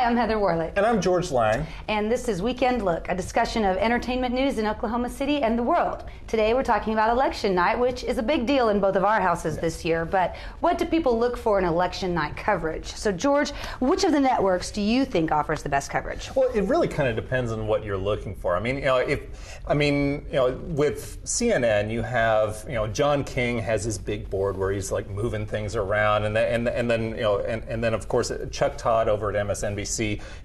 I'm Heather Warlick. And I'm George Lang. And this is Weekend Look, a discussion of entertainment news in Oklahoma City and the world. Today we're talking about election night, which is a big deal in both of our houses this year. But what do people look for in election night coverage? So George, which of the networks do you think offers the best coverage? Well, it really kind of depends on what you're looking for. I mean, with CNN, you have, John King has his big board where he's like moving things around, and then of course Chuck Todd over at MSNBC,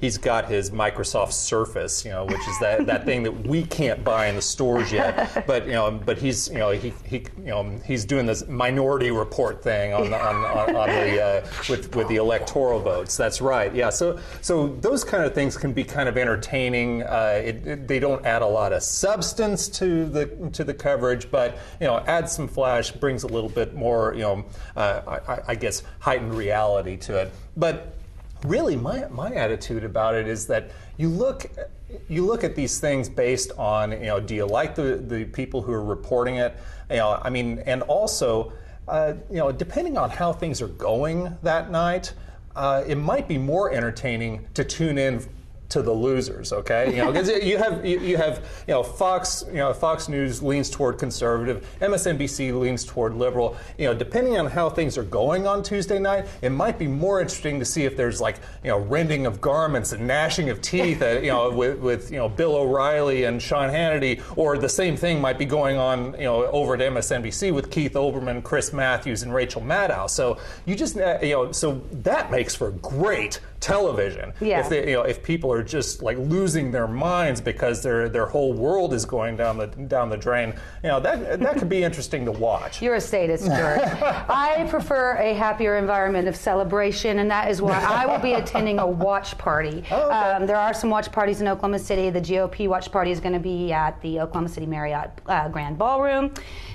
he's got his Microsoft Surface, which is that thing that we can't buy in the stores yet. But he's he's doing this Minority Report thing on the with the electoral votes. That's right. Yeah. So those kind of things can be kind of entertaining. They don't add a lot of substance to the coverage, but add some flash, brings a little bit more I guess heightened reality to it. But really, my attitude about it is that you look at these things based on, do you like the people who are reporting it? And also, depending on how things are going that night, it might be more entertaining to tune in to the losers, okay? Because you have Fox News leans toward conservative, MSNBC leans toward liberal. Depending on how things are going on Tuesday night, it might be more interesting to see if there's rending of garments and gnashing of teeth, with Bill O'Reilly and Sean Hannity, or the same thing might be going on over at MSNBC with Keith Olbermann, Chris Matthews, and Rachel Maddow. So you just so that makes for great television. Yeah. If people are just losing their minds because their whole world is going down the drain, that could be interesting to watch. You're a sadist, George. I prefer a happier environment of celebration, and that is why I will be attending a watch party. Oh, okay. There are some watch parties in Oklahoma City. The GOP watch party is going to be at the Oklahoma City Marriott Grand Ballroom.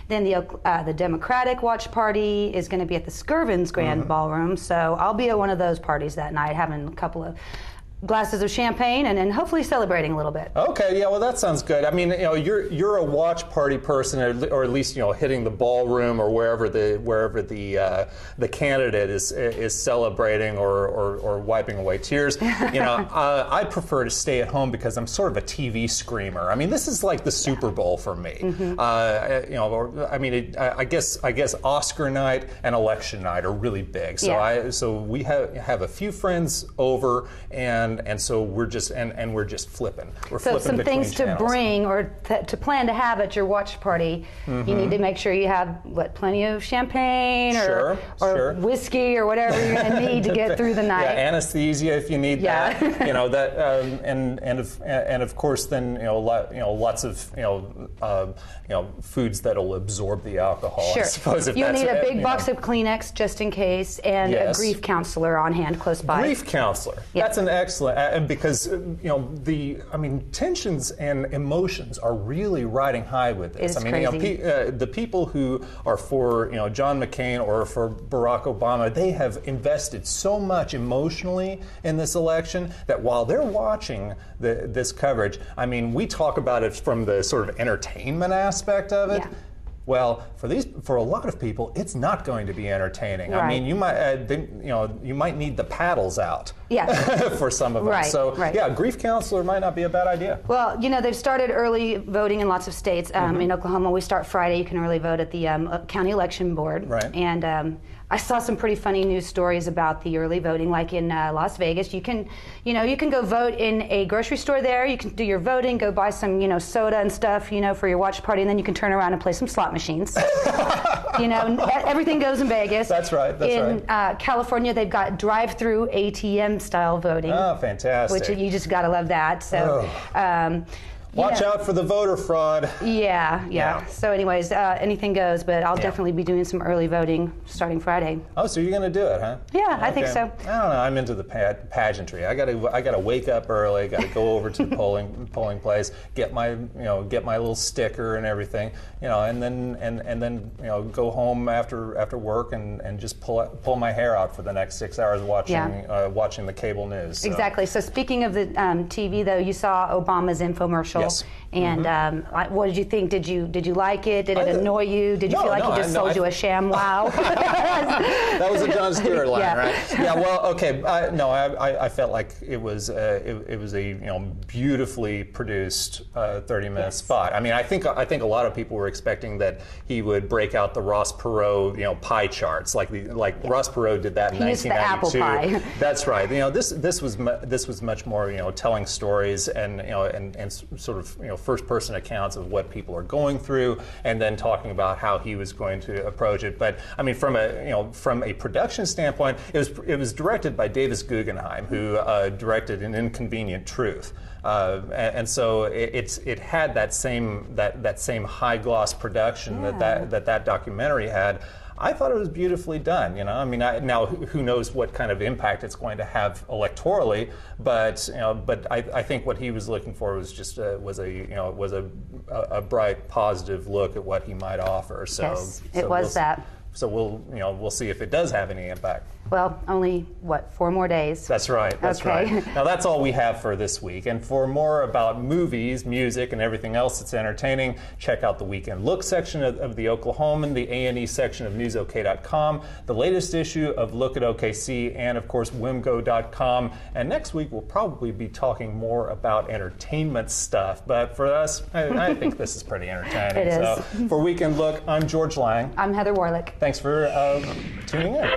Then the Democratic watch party is going to be at the Skirvins Grand Ballroom. So I'll be at one of those parties that night, having a couple of glasses of champagne and hopefully celebrating a little bit. Okay, yeah, well that sounds good. I mean, you're a watch party person, or at least hitting the ballroom or wherever the candidate is celebrating or wiping away tears. I prefer to stay at home because I'm sort of a TV screamer. I mean, this is like the Super Bowl for me. I guess Oscar night and election night are really big. So so we have a few friends over, and so we're just flipping. We're flipping some between things channels. to bring or to plan to have at your watch party. You need to make sure you have plenty of champagne or whiskey or whatever you're going to need to get through the night. Yeah, anesthesia if you need that. And of course then lots of foods that'll absorb the alcohol. Sure. I suppose You'll need a big box of Kleenex just in case, and a grief counselor on hand close by. Grief counselor. Yep. That's an excellent, and because tensions and emotions are really riding high with this. It's crazy. The people who are for John McCain or for Barack Obama, they have invested so much emotionally in this election that while they're watching this coverage, we talk about it from the sort of entertainment aspect of it. Yeah. Well, for a lot of people, it's not going to be entertaining. Right. I mean, you might need the paddles out. Yeah. For some of them. Right. So yeah, grief counselor might not be a bad idea. Well, they've started early voting in lots of states. In Oklahoma, we start Friday. You can early vote at the county election board. Right. And I saw some pretty funny news stories about the early voting, like in Las Vegas. You can go vote in a grocery store there. You can do your voting, go buy some, soda and stuff, for your watch party, and then you can turn around and play some slot machines. Everything goes in Vegas. That's right. In California, they've got drive-through ATM style voting. Oh, fantastic! Which you just gotta love that. So. Watch out for the voter fraud. Yeah. So anyways, anything goes, but I'll definitely be doing some early voting starting Friday. Oh, so you're going to do it, huh? Yeah, I think so. I don't know. I'm into the pageantry. I got to wake up early. Got to go over to the polling place, get my little sticker and everything, and then go home after work and just pull my hair out for the next 6 hours watching the cable news. So. Exactly. So speaking of the TV, though, you saw Obama's infomercial Yes. And what did you think? Did you like it? Did it annoy you? Did you feel like he just sold you a sham wow? That was a Jon Stewart line, Yeah. right? Yeah. Well, okay. I felt like it was a beautifully produced 30-minute spot. I mean, I think a lot of people were expecting that he would break out the Ross Perot pie charts like Ross Perot did that in 1992. He used the apple pie. That's right. This was much more telling stories and sort of first-person accounts of what people are going through, and then talking about how he was going to approach it. But I mean, from a production standpoint, it was directed by Davis Guggenheim, who directed An Inconvenient Truth, and so it had that same high gloss production that documentary had. I thought it was beautifully done. I mean, now who knows what kind of impact it's going to have electorally, but I think what he was looking for was just was a bright, positive look at what he might offer. So yes, it was that. So we'll see if it does have any impact. Well, only 4 more days. That's right. That's okay. right. Now that's all we have for this week. And for more about movies, music, and everything else that's entertaining, check out the Weekend Look section of the Oklahoman, the A&E section of NewsOK.com, the latest issue of Look at OKC, and of course WIMGO.com. And next week we'll probably be talking more about entertainment stuff. But for us, I think this is pretty entertaining. It is. So for Weekend Look, I'm George Lang. I'm Heather Warlick. Thanks for tuning in.